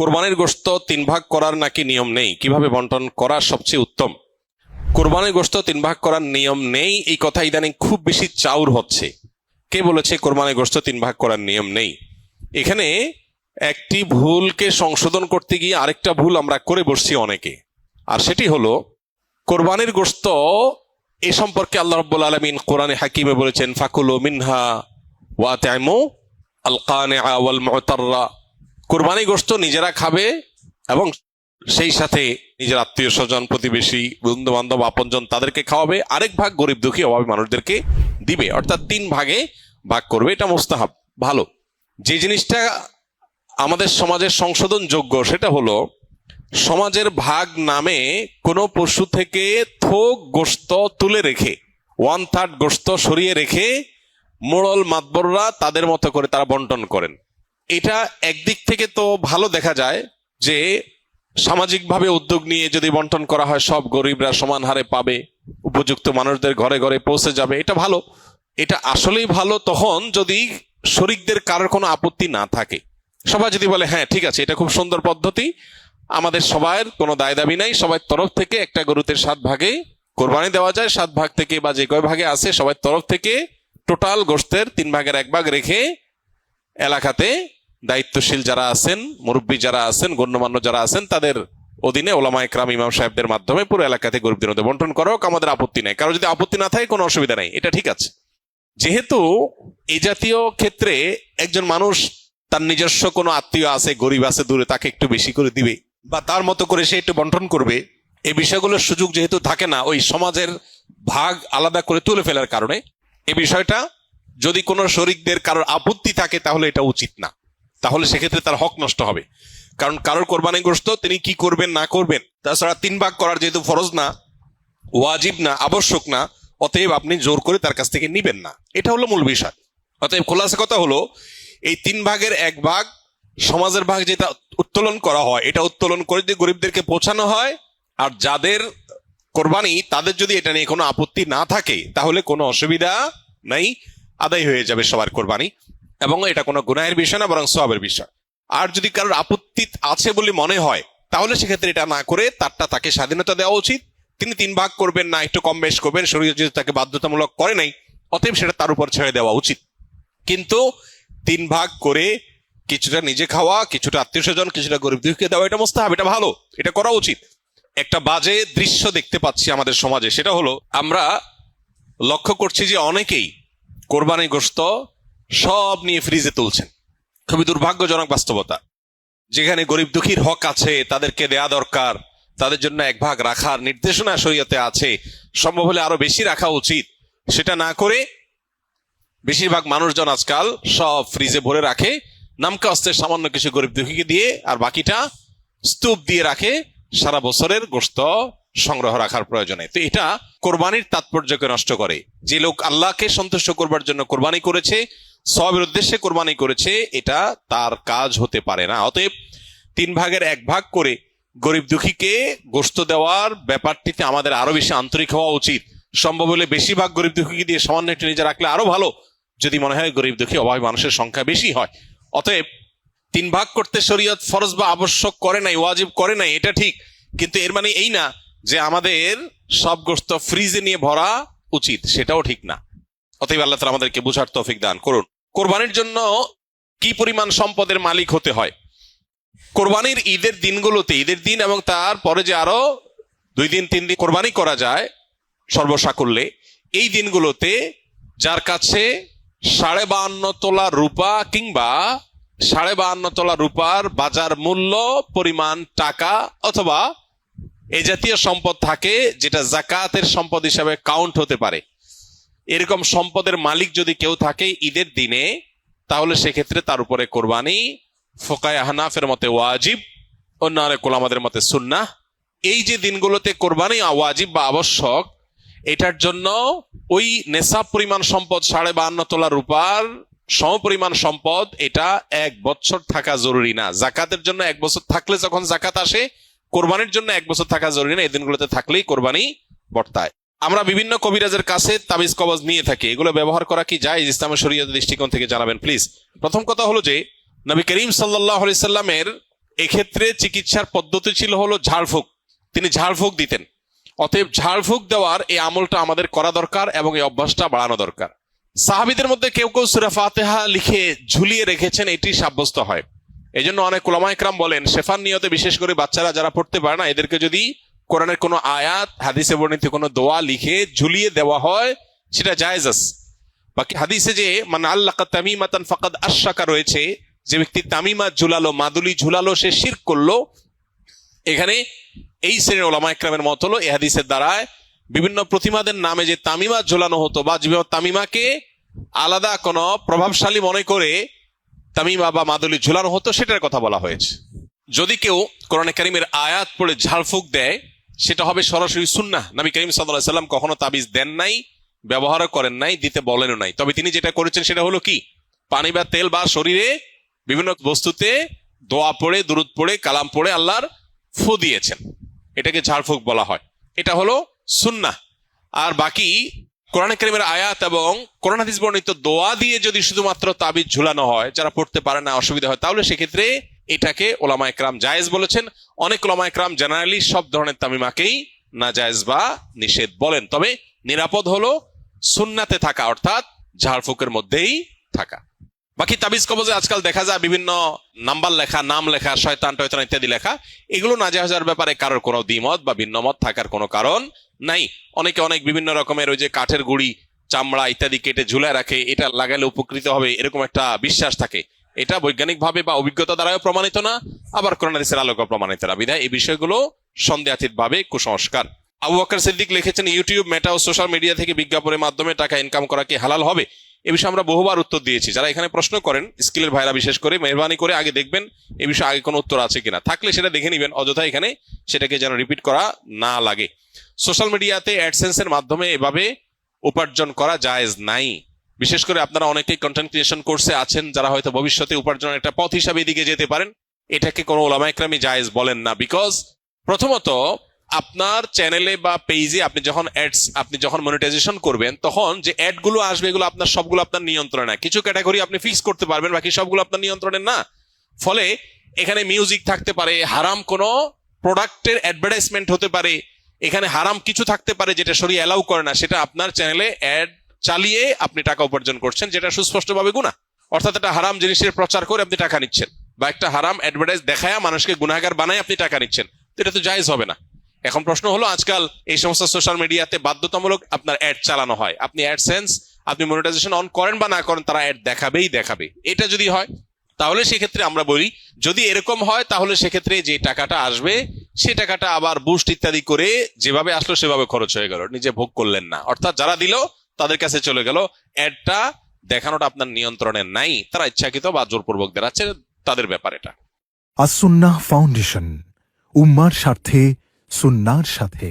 কোরবানির গোশত 3 ভাগ করার নাকি নিয়ম নেই, কিভাবে বন্টন করা সবচেয়ে উত্তম? কোরবানির গোশত 3 ভাগ করার নিয়ম নেই, এই কথা ইদানিং খুব বেশি চাউর হচ্ছে। কে বলেছে কোরবানির গোশত 3 ভাগ করার নিয়ম নেই? এখানে একটি ভুলকে সংশোধন করতে গিয়ে আরেকটা ভুল আমরা করে বসছি অনেকে। আর সেটি হলো, কোরবানির গোশত এ সম্পর্কে আল্লাহ রাব্বুল আলামিন কোরআনে হাকিমে বলেছেন, ফাকুলু মিনহা ওয়া তাইমু আল কানিআ ওয়াল মুতাররা। কোরবানি গোশত নিজেরা খাবে এবং সেই সাথে নিজের আত্মীয় স্বজন, প্রতিবেশী, বন্ধু বান্ধব, আপনজন তাদেরকে খাওয়াবে, আরেক ভাগ গরিব দুঃখী অভাবী মানুষদেরকে দিবে, অর্থাৎ 3 ভাগে ভাগ করবে। এটা মুস্তাহাব, ভালো। যে জিনিসটা আমাদের সমাজের সংশোধন যোগ্য সেটা হলো, সমাজের ভাগ নামে কোনো পশু থেকে থোক গোশত তুলে রেখে 1/3 গোশত সরিয়ে রেখে মোড়ল মাতবররা তাদের মতো করে তারা বন্টন করেন। এটা একদিক থেকে তো ভালো দেখা যায় যে সামাজিকভাবে উদ্যোগ নিয়ে যদি বন্টন করা হয় সব গরিবরা সমান হারে পাবে, উপযুক্ত মানুষদের ঘরে ঘরে পৌঁছে যাবে, এটা ভালো। এটা আসলেই ভালো তখন যদি শরিকদের কারোর কোনো আপত্তি না থাকে। সবাই যদি বলে হ্যাঁ ঠিক আছে, এটা খুব সুন্দর পদ্ধতি, আমাদের সবার কোনো দায় দাবি নাই, সবার তরফ থেকে একটা গরুতে 7 ভাগে কোরবানি দেওয়া যায়, 7 ভাগ থেকে বা যে কয় ভাগে আছে সবার তরফ থেকে টোটাল গোশতের 3 ভাগের 1 ভাগ রেখে এলাকাতে দায়িত্বশীল যারা আছেন, মুরব্বী যারা আছেন, গণ্যমান্য যারা আছেন, তাদের অধীনে ওলামা একরাম, ইমাম সাহেবদের মাধ্যমে পুরো এলাকাতে গরিবদের মধ্যে বন্টন করো, আমাদের আপত্তি নাই। কারো যদি আপত্তি না থাকে কোনো অসুবিধা নাই, এটা ঠিক আছে। যেহেতু এই জাতীয় ক্ষেত্রে একজন মানুষ তার নিজস্ব কোনো আত্মীয় আছে, গরিব আছে দূরে, তাকে একটু বেশি করে দিবে বা তার মতো করে সে একটু বন্টন করবে, এই বিষয়গুলোর সুযোগ যেহেতু থাকে না ওই সমাজের ভাগ আলাদা করে তুলে ফেলার কারণে, এই বিষয়টা যদি কোনো শরিকদের কারোর আপত্তি থাকে তাহলে এটা উচিত না, তাহলে সেক্ষেত্রে তার হক নষ্ট হবে। কারণ কারোর কোরবানি গোশত তিনি কি করবেন না করবেন, তাছাড়া 3 ভাগ করার যেহেতু ফরজ না, ওয়াজিব না, আবশ্যক না, অতএব আপনি জোর করে তার কাছ থেকে নিবেন না, এটা হলো মূল বিষয়। অতএব খোলাসা কথা হলো, এই 3 ভাগের 1 ভাগ সমাজের ভাগ যেটা উত্তোলন করা হয়, এটা উত্তোলন করে যদি গরিবদেরকে পৌঁছানো হয়, আর যাদের কোরবানি তাদের যদি এটা নিয়ে কোনো আপত্তি না থাকে তাহলে কোনো অসুবিধা নাই, আদায় হয়ে যাবে সবার কোরবানি, এবং এটা কোনো গুনাহের বিষয় না, বরং সওয়াবের বিষয়। আর যদি কারোর আপত্তি আছে বলে মনে হয় তাহলে সেক্ষেত্রে এটা না করে তারটা তাকে স্বাধীনতা দেওয়া উচিত। তিনি 3 ভাগ করবেন না, একটু কম বেশ করবেন, শরীয়ত যেহেতু তাকে বাধ্যতামূলক করে নাই, অতএব সেটা তার উপর ছেড়ে দেওয়া উচিত। কিন্তু 3 ভাগ করে কিছুটা নিজে খাওয়া, কিছুটা আত্মীয় স্বজন, কিছুটা গরিব দুঃখীকে দেওয়া, এটা মুস্তাহাব, এটা ভালো, এটা করা উচিত। একটা বাজে দৃশ্য দেখতে পাচ্ছি আমাদের সমাজে, সেটা হলো আমরা লক্ষ্য করছি যে অনেকেই কোরবানি গোশত সব নিয়ে ফ্রিজে তুলছেন। খুবই দুর্ভাগ্যজনক বাস্তবতা। যেখানে গরিব দুঃখীর হক আছে, তাদেরকে দেয়া দরকার, তাদের জন্য 1 ভাগ রাখার নির্দেশনা শরীয়তে আছে, সম্ভব হলে আরো বেশি রাখা উচিত, সেটা না করে বেশিরভাগ মানুষজন আজকাল সব ফ্রিজে ভরে রাখে, নামকা অস্তে সামান্য কিছু গরিব দুঃখীকে দিয়ে আর বাকিটা স্তূপ দিয়ে রাখে সারা বছরের গোশত সংগ্রহ রাখার প্রয়োজনে। তো এটা কোরবানির তাৎপর্যকে নষ্ট করে। যে লোক আল্লাহকে সন্তুষ্ট করবার জন্য কোরবানি করেছে, সওয়াবের উদ্দেশ্যে কোরবানি করেছে, এটা তার কাজ হতে পারে না। অতএব 3 ভাগের 1 ভাগ করে গরিব দুঃখীকে গোশত দেওয়ার ব্যাপারটিতে আমাদের আরো বেশি আন্তরিক হওয়া উচিত। সম্ভব হলে বেশিরভাগ গরিব দুঃখীকে দিয়ে সামান্য একটু নিজে রাখলে আরো ভালো, যদি মনে হয় গরিব দুঃখী অভাবী মানুষের সংখ্যা বেশি হয়। অতএব 3 ভাগ করতে শরীয়ত ফরজ বা আবশ্যক করে নাই, ওয়াজিব করে নাই, এটা ঠিক, কিন্তু এর মানে এই না যে আমাদের সব গোশত ফ্রিজে নিয়ে ভরা উচিত, সেটাও ঠিক না। অতএব আল্লাহ তাআলা আমাদেরকে বুঝার তৌফিক দান করুন। কোরবানির জন্য কি পরিমাণ সম্পদের মালিক হতে হয়? কোরবানির ঈদের দিনগুলোতে, ঈদের দিন এবং তার পরে যে আরো 2 দিন 3 দিন কোরবানি করা যায় সর্বসাকুল্যে, এই দিনগুলোতে যার কাছে 52.5 তোলা রূপা কিংবা 52.5 তোলা রূপার বাজার মূল্য পরিমাণ টাকা অথবা এই জাতীয় সম্পদ থাকে যেটা যাকাতের সম্পদ হিসাবে কাউন্ট হতে পারে, এরকম সম্পদের মালিক যদি কেউ থাকে ঈদের দিনে, তাহলে সেক্ষেত্রে তার উপরে কোরবানি ফুকায়ে আহনাফের মতে ওয়াজিব, অন্য আরেক উলামাদের মতে সুন্নাহ। এই যে দিনগুলোতে কোরবানি ওয়াজিব বা আবশ্যক, এটার জন্য ওই নেশাব পরিমাণ সম্পদ 52.5 তোলা রূপার সমপরিমাণ সম্পদ, এটা 1 বছর থাকা জরুরি না। জাকাতের জন্য 1 বছর থাকলে যখন জাকাত আসে, কোরবানির জন্য 1 বছর থাকা জরুরি না, এই দিনগুলোতে থাকলেই কোরবানি বর্তায়। আমরা বিভিন্ন কবিরাজের কাছে তাবিজ কবজ নিয়ে থাকি, এগুলো ব্যবহার করা কি জায়েজ ইসলামের শরীয়তের দৃষ্টিকোণ থেকে জানাবেন প্লিজ। প্রথম কথা হলো যে নবী করিম সাল্লাল্লাহু আলাইহি সাল্লামের এক্ষেত্রে চিকিৎসার পদ্ধতি ছিল হলো ঝাড়ফুঁক, তিনি ঝাড়ফুঁক দিতেন। অতএব ঝাড়ফুঁক দেওয়ার এই আমলটা আমাদের করা দরকার এবং এই অভ্যাসটা বাড়ানো দরকার। সাহাবীদের মধ্যে কেউ কেউ সূরা ফাতিহা লিখে ঝুলিয়ে রেখেছেন, এটি সাব্যস্ত হয়। এই জন্য অনেক উলামা ইকরাম বলেন শেফার নিয়তে বিশেষ করে বাচ্চারা যারা পড়তে পারে না, এদেরকে যদি কোরআনের কোনো আয়াত, হাদিসে বর্ণিত কোনো দোয়া লিখে ঝুলিয়ে দেওয়া হয় সেটা জায়েজ আছে। বাকি হাদিসে যে মান আল্লাকা তামিমাতান ফাকাদ আশরাকা রয়েছে, যে ব্যক্তি তামিমা ঝুলালো, মাদুলি ঝুলালো, সে শিরক করলো। এখানে এই শ্রেণীর উলামা ইকরামের মত হলো এই হাদিসের দ্বারায় বিভিন্ন প্রতিমাদের নামে যে তামিমা ঝুলানো হতো বা তামিমাকে আলাদা কোনো প্রভাবশালী মনে করে তামিমা বা মাদুলি ঝুলানো হতো সেটার কথা বলা হয়েছে। যদি কেউ কোরআনে কারীমের আয়াত পড়ে ঝাড়ফুঁক দেয় সেটা হবে সরাসরি সুন্নাহ। নবী করিম সাল্লাল্লাহু আলাইহি সাল্লাম কখনো তাবিজ দেন নাই, ব্যবহারও করেন নাই, দিতে বলেনও নাই। তবে তিনি যেটা করেছেন সেটা হলো কি, পানি বা তেল বা শরীরে বিভিন্ন বস্তুতে দোয়া পড়ে, দুরুদ পড়ে, কালাম পড়ে আল্লাহর ফু দিয়েছেন, এটাকে ঝাড়ফুঁক বলা হয়। এটা হলো সুন্নাহ। আর বাকি কোরআন কারীমের আয়াত এবং কোরআন হাদিস বর্ণিত দোয়া দিয়ে যদি শুধুমাত্র তাবিজ ঝুলানো হয়, যারা পড়তে পারে না, অসুবিধা হয়, তাহলে সেক্ষেত্রে এটাকে ওলামা ইকরাম জায়েজ বলেছেন। অনেক ওলামা ইকরাম জেনারেলি সব ধরনের তামিমাকেই নাজায়েজ বা নিষেধ বলেন। তবে নিরাপদ হলো সুন্নাতে থাকা, অর্থাৎ ঝাড়ফুঁকের মধ্যেই থাকা। বাকি তাবিজ কবজে আজকাল দেখা যায় বিভিন্ন নাম্বার লেখা, নাম লেখা, শয়তান টয়তান ইত্যাদি লেখা, এগুলো নাজায়েজের ব্যাপারে কারোর কোনো দ্বিমত বা ভিন্নমত থাকার কোনো কারণ নাই। অনেকে অনেক বিভিন্ন রকমের ওই যে কাঠের গুড়ি, চামড়া ইত্যাদি কেটে ঝুলায় রাখে, এটা লাগালে উপকৃত হবে, এরকম একটা বিশ্বাস থাকে। এটা বৈজ্ঞানিকভাবে বা অভিজ্ঞতা দ্বারাও প্রমাণিত না, আবার কোরআন হাদিসের আলোকে প্রমাণিত না। বিধায় এই বিষয়গুলো সন্দেহাতীত ভাবে কুসংস্কার। আবু বকর সিদ্দিক লিখেছেন, ইউটিউব, মেটা ও সোশ্যাল মিডিয়া থেকে বিজ্ঞাপনের মাধ্যমে টাকা ইনকাম করা কি হালাল হবে? এ বিষয়ে আমরা বহুবার উত্তর দিয়েছি। যারা এখানে প্রশ্ন করেন, স্কিলের ভাইরা বিশেষ করে, মেহরবানি করে আগে দেখবেন এ বিষয়ে আগে কোনো উত্তর আছে কিনা, থাকলে সেটা দেখে নিবেন, অযথা এখানে সেটাকে যেন রিপিট করা না লাগে। সোশ্যাল মিডিয়াতে অ্যাডসেন্সের মাধ্যমে এভাবে উপার্জন করা জায়েজ নাই। বিশেষ করে আপনারা অনেকেই কন্টেন্ট ক্রিয়েশন কোর্সে আছেন, যারা হয়তো ভবিষ্যতে উপার্জনের একটা পথ হিসাবে এদিকে যেতে পারেন। এটাকে কোনো ওলামা ইকরামই জায়েজ বলেন না। বিকজ প্রথমত আপনার চ্যানেলে বা পেজে আপনি যখন মনিটাইজেশন করবেন, তখন যে অ্যাড গুলো আসবে এগুলো আপনার সবগুলো আপনার নিয়ন্ত্রণে না। কিছু ক্যাটাগরি আপনি ফিক্স করতে পারবেন, বাকি সবগুলো আপনার নিয়ন্ত্রণে না। ফলে এখানে মিউজিক থাকতে পারে, হারাম কোনো প্রোডাক্টের অ্যাডভার্টাইজমেন্ট হতে পারে, এখানে হারাম কিছু থাকতে পারে যেটা শরীয়ত অ্যালাউ করে না, সেটা আপনার চ্যানেলে অ্যাড চালিয়ে আপনি টাকা উপার্জন করছেন, যেটা সুস্পষ্টভাবে গুনাহ। অর্থাৎ একটা হারাম জিনিসের প্রচার করে আপনি টাকা নিচ্ছেন, বা একটা হারাম অ্যাডভার্টাইজ দেখায় মানুষকে গুনাহগার বানায় আপনি টাকা নিচ্ছেন, তো এটা তো জায়েজ হবে না। এখন প্রশ্ন হলো, আজকাল এই সমস্ত সোশ্যাল মিডিয়াতে বাধ্যতামূলক আপনার অ্যাড চালানো হয়। আপনি অ্যাডসেন্স, আপনি মনিটাইজেশন অন করেন বা না করেন, তারা অ্যাড দেখাবে। এটা যদি হয় তাহলে সেক্ষেত্রে আমরা বলি, যদি এরকম হয় তাহলে সেক্ষেত্রে যে টাকাটা আসবে সে টাকাটা আবার বুস্ট ইত্যাদি করে যেভাবে আসলো সেভাবে খরচ হয়ে গেল, নিজে ভোগ করলেন না। অর্থাৎ যারা দিল তাদের কাছে চলে গেল, অ্যাডটা দেখানোটা আপনার নিয়ন্ত্রণে নাই, তারা ইচ্ছাকৃত বা জোরপূর্বক দেখাচ্ছে, তাদের ব্যাপার এটা। আস-সুন্নাহ ফাউন্ডেশন, উম্মার স্বার্থে সুন্নাহর সাথে।